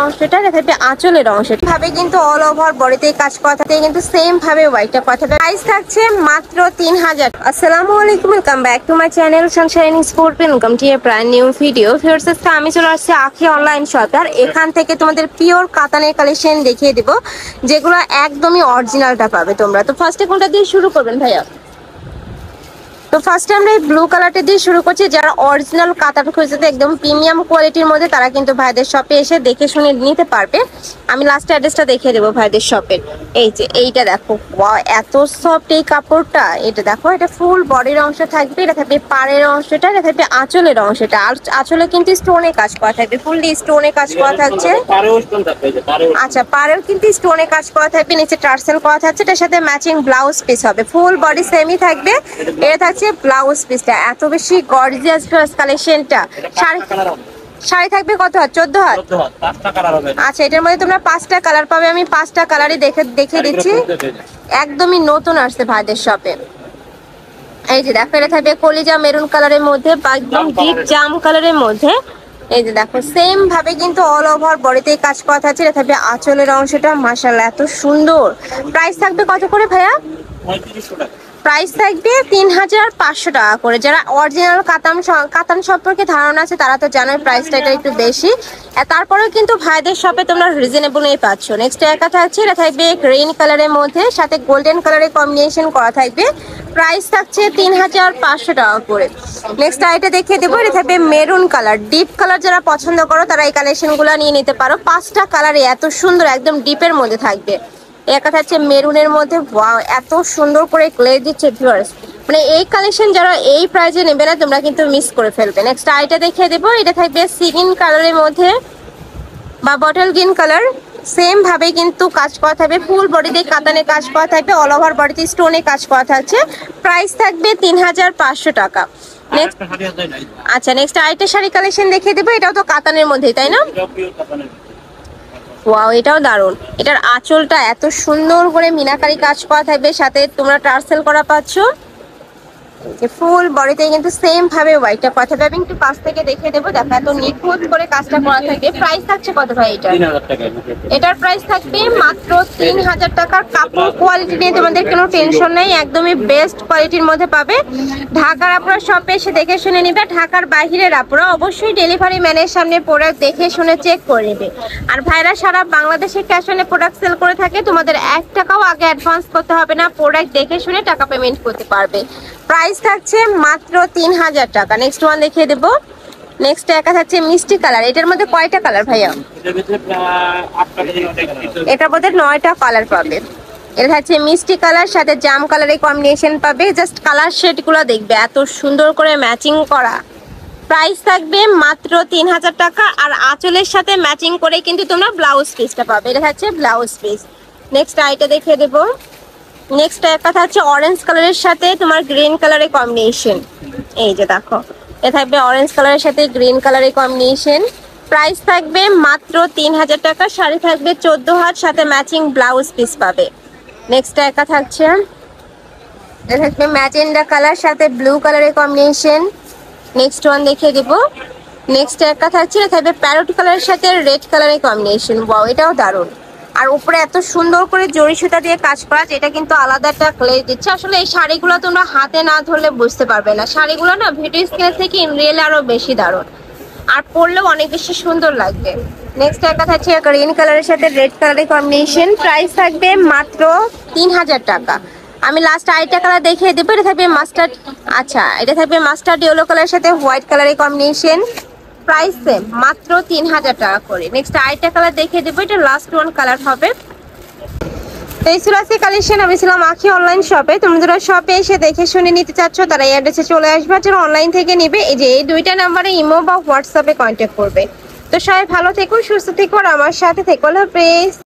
অংশটা, এটা থাকবে আঁচলের অংশটা ভাবে কিন্তু অল ওভার বডিতে কাজ করা থাকে, কিন্তু সেম ভাবে হোয়াইটটা করা থাকবে। প্রাইস থাকছে মাত্র 3000। আসসালামু আলাইকুম, welcome back to my channel Sunshine sport, welcome to A brand new video. Viewers, আমি চলে আসছি আখি অনলাইন শপ, আর এখান থেকে তোমাদের পিওর কাতানের কালেকশন দেখিয়ে দেবো, যেগুলো একদমই অরিজিনালটা পাবে তোমরা। তো ফার্স্টে কোনটা দিয়ে শুরু করবেন ভাইয়া? তো ফার্স্টে আমরা এই ব্লু কালারটা দিয়ে শুরু করছি। যারা অরিজিনাল কাতার খুঁজতে একদম প্রিমিয়াম কোয়ালিটির মধ্যে, তারা কিন্তু ভাইদের শপে এসে দেখে শুনে নিতে পারবে। আমি লাস্ট অ্যাড্রেসটা দেখিয়ে দেবো ভাইদের শপের। এই যে এইটা দেখো, এত সফট এই কাপড়টা। এটা দেখো, এটা ফুল বডির অংশ থাকবে, এটা থাকবে পাড়ের অংশটা, এটা থাকবে আঁচলের অংশটা। আর আঁচলে কিন্তু স্টোনে কাজ করা থাকবে, ফুললি স্টোনে কাজ করা থাকছে। আচ্ছা, পাড়েও কিন্তু স্টোনে কাজ করা থাকবে, নিচে টার্সেল করা থাকছে। এটার সাথে ম্যাচিং ব্লাউজ পিস হবে, ফুল বডি সেমই থাকবে। এটা থাকছে ব্লাউজ পিসটা, এত বেশি গর্জিয়াস কালেকশনটা। শাড়ি থাকবে কত হাত? 14 হাত। আচ্ছা, এটার মধ্যে তোমরা 5টা কালার পাবে। আমি 5টা কালারই দেখে দিচ্ছি। একদমই নতুন আসছে ভাইদের শপে। এই যে দেখো, এটা থাকবে কলিজা মেরুন কালারের মধ্যে বা একদম ডিপ জাম কালারের মধ্যে। এই যে দেখো, সেম ভাবে কিন্তু অল ওভার বডিতে কাজ করা থাকছে। এটা থাকবে আঁচলের অংশটা। মাশাআল্লাহ, এত সুন্দর। প্রাইস থাকবে কত করে ভাইয়া? 3500 টাকা। প্রাইস থাকবে 3500 টাকা করে। যারা অরিজিনাল কাতান সম্পর্কে ধারণা আছে, তারা তো জানোই প্রাইসটা এটা একটু বেশি। তারপরেও কিন্তু ভাইদের শপে তোমরা রিজনেবলই পাচ্ছ। নেক্সট একা থাকছে, এটা থাকবে গ্রিন কালারের মধ্যে, সাথে গোল্ডেন কালারের কম্বিনেশন করা থাকবে। প্রাইস থাকছে 3500 টাকা করে। নেক্সট আইটা দেখিয়ে দেবো, এটা থাকবে মেরুন কালার। ডিপ কালার যারা পছন্দ করো, তারা এই কালেকশনগুলো নিয়ে নিতে পারো। 5টা কালারে এত সুন্দর, একদম ডিপের মধ্যে থাকবে। একটা থাকছে মেরুনের মধ্যে। ওয়াও, এত সুন্দর করে গ্লেজ দিচ্ছে ভিউয়ার্স। মানে এই কালেকশন যারা এই প্রাইজে নেবে না, তোমরা কিন্তু মিস করে ফেলবে। নেক্সট আইটা দেখিয়ে দেবো, এটা থাকবে সি গ্রিন কালারের মধ্যে বা বটল গ্রিন কালার। সেম ভাবে কিন্তু কাজ করা থাকবে, ফুল বডিতে কাতানে কাজ করা থাকবে, অল ওভার বডিতে স্টোনে কাজ করা থাকছে। প্রাইস থাকবে 3500 টাকা। নেক্সট আচ্ছা, নেক্সট আইটা শাড়ি কালেকশন দেখিয়ে দেবো। এটাও তো কাতানের মধ্যেই, তাই না? ওয়াও, এটাও দারুণ। এটার আঁচলটা এত সুন্দর করে মিনাকারি কাজ করা থাকবে, সাথে তোমরা টার্সেল করা পাচ্ছ। ফুল বডিতে কিন্তু সেম ভাবে হোয়াইটটা করা থাকবে। আমি একটু কাছ থেকে দেখিয়ে দেবো। দেখো, এত নিখুঁত করে কাজটা করা থাকবে। প্রাইস থাকছে কত ভাই এটা? 3000 টাকা। এটার প্রাইস থাকবে মাত্র 3000 টাকার। কাপড় কোয়ালিটি নিয়ে তোমাদের কোনো টেনশন নেই, একদমই বেস্ট কোয়ালিটির মধ্যে পাবে। ঢাকার আপনারা শপে এসে দেখে শুনে নিবে। ঢাকার বাহিরের আপনারা অবশ্যই ডেলিভারি ম্যানের সামনে প্রোডাক্ট দেখে শুনে চেক করে নেবে। আর ভাইরা সারা বাংলাদেশে ক্যাশ অনে প্রোডাক্ট সেল করে থাকে, তোমাদের 1 টাকাও আগে অ্যাডভান্স করতে হবে না, প্রোডাক্ট দেখে শুনে টাকা পেমেন্ট করতে পারবে। প্রাইস থাকছে মাত্র 3000 টাকা। নেক্সট ওয়ান দেখিয়ে দেবো। নেক্সট একা থাকছে মিষ্টি কালার। এটার মধ্যে কয়টা কালার ভাইয়া? এটার মধ্যে 9টা কালার পাবে। এটা থাকছে মিষ্টি কালার, সাথে জাম কালারের কম্বিনেশন পাবে। জাস্ট কালার শেড গুলো দেখবে, এত সুন্দর করে ম্যাচিং করা। প্রাইস থাকবে মাত্র 3000 টাকা। আর আঁচলের সাথে ম্যাচিং করে কিন্তু তোমরা ব্লাউজ পিসটা পাবে। এটা থাকছে ব্লাউজ পিস। নেক্সট আইটা দেখিয়ে দেবো। নেক্সট একটা থাকছে অরেঞ্জ কালারের সাথে তোমার গ্রিন কালারের কম্বিনেশন। এই যে দেখো, এটা থাকবে অরেঞ্জ কালারের সাথে গ্রিন কালারের কম্বিনেশন। প্রাইস থাকবে মাত্র 3000 টাকা। শাড়ি থাকবে 14 হাত, সাথে ম্যাচিং ব্লাউজ পিস পাবে। নেক্সট একা থাকছে, এটা থাকবে ম্যাজেন্ডা কালার, সাথে ব্লু কালারের কম্বিনেশন। নেক্সট ওয়ান দেখিয়ে দিব। নেক্সট একা থাকছে, এটা থাকবে প্যারট কালারের সাথে রেড কালারের কম্বিনেশন। ওয়াও, এটাও দারুণ। আর উপরে এত সুন্দর করে জরি সুতা দিয়ে কাজ করা, যেটা কিন্তু আলাদা একটা গ্লেজ দিচ্ছে। আসলে এই শাড়িগুলো তোমরা হাতে না ধরলে বুঝতে পারবে না। শাড়িগুলো না ভিডিও স্ক্রিন থেকে ইন রিয়েল আরো বেশি দারুণ, আর পরলেও অনেক বেশি সুন্দর লাগবে। নেক্সট একটা থাকছে গ্রিন কালারের সাথে রেড কালারের কম্বিনেশন। প্রাইস থাকবে মাত্র 3000 টাকা। আমি লাস্ট আইটা কালার দেখিয়ে দেবো। এটা থাকবে মাস্টার্ড, আচ্ছা এটা থাকবে মাস্টার্ড ইয়েলো কালারের সাথে হোয়াইট কালারের কম্বিনেশন। প্রাইস সেম, মাত্র 3000 টাকা করে। নেক্সট আইটা কালার দেখিয়ে দেবো, এটা লাস্ট ওয়ান কালার হবে। এই ছিল আজকে কালেকশন। আমি ছিলাম আখি অনলাইন শপে। তোমরা যারা শপে এসে দেখে শুনে নিতে চাচ্ছ, তারা এই অ্যাড্রেসে চলে আসবে। যারা অনলাইন থেকে নিবে, এই যে এই 2টা নাম্বারে ইমো বা হোয়াটসঅ্যাপে কন্ট্যাক্ট করবে। তো সবাই ভালো থেকো, সুস্থ থেকো, আর আমার সাথে থেকো। আল্লাহ হাফেজ।